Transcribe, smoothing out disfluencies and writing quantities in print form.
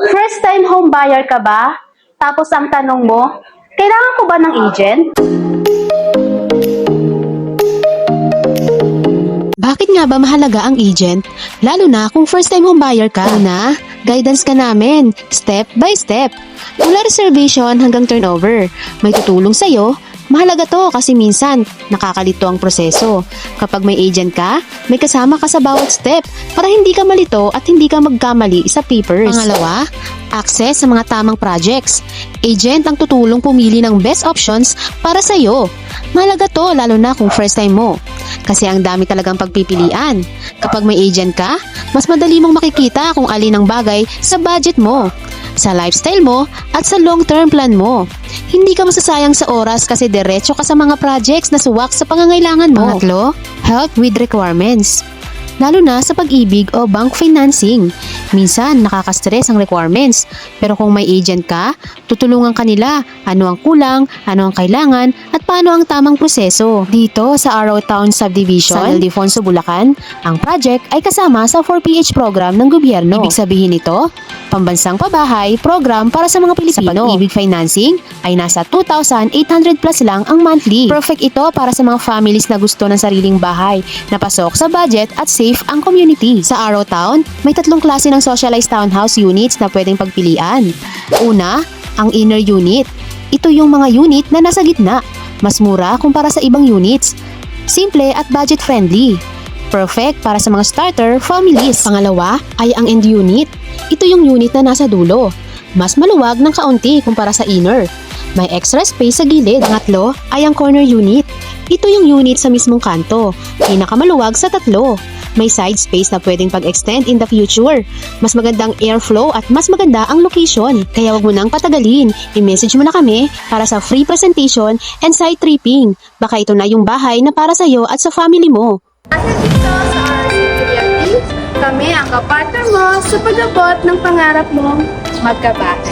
First time home buyer ka ba? Tapos ang tanong mo, kailangan ko ba ng agent? Bakit nga ba mahalaga ang agent? Lalo na kung first time home buyer ka na, guidance ka namin, step by step. Mula reservation hanggang turnover. May tutulong sa'yo. Mahalaga to kasi minsan nakakalito ang proseso. Kapag may agent ka, may kasama ka sa bawat step para hindi ka malito at hindi ka magkamali sa papers. Pangalawa, access sa mga tamang projects. Agent ang tutulong pumili ng best options para sa'yo. Mahalaga to lalo na kung first time mo. Kasi ang dami talagang pagpipilian. Kapag may agent ka, mas madali mong makikita kung alin ang bagay sa budget mo, sa lifestyle mo, at sa long-term plan mo. Hindi ka masasayang sa oras kasi diretso ka sa mga projects na suwak sa pangangailangan mo. Pangatlo, help with requirements. Lalo na sa pag-ibig o bank financing. Minsan, nakaka-stress ang requirements. Pero kung may agent ka, tutulungan ka nila ano ang kulang, ano ang kailangan, at paano ang tamang proseso. Dito sa Arrow Town Subdivision, San Ildefonso, Bulacan, ang project ay kasama sa 4PH program ng gobyerno. Ibig sabihin nito, pambansang pabahay program para sa mga Pilipino. Sa pag-ibig financing ay nasa 2,800 plus lang ang monthly. Perfect ito para sa mga families na gusto ng sariling bahay, na pasok sa budget at safe ang community. Sa Arrow Town, may 3 klase ng socialized townhouse units na pwedeng pagpilian. Una, ang inner unit. Ito yung mga unit na nasa gitna. Mas mura kumpara sa ibang units. Simple at budget friendly. Perfect para sa mga starter families. Pangalawa ay ang end unit. Ito yung unit na nasa dulo. Mas maluwag ng kaunti kumpara sa inner. May extra space sa gilid. Pangatlo ay ang corner unit. Ito yung unit sa mismong kanto. Pinakamaluwag sa 3. May side space na pwedeng pag-extend in the future. Mas magandang airflow at mas maganda ang location. Kaya wag mo nang patagalin. I-message mo na kami para sa free presentation and site tripping. Baka ito na yung bahay na para sa'yo at sa family mo. Dahil dito sa RCTV, kami ang kapartner mo sa pag-abot ng pangarap mong magkabahay.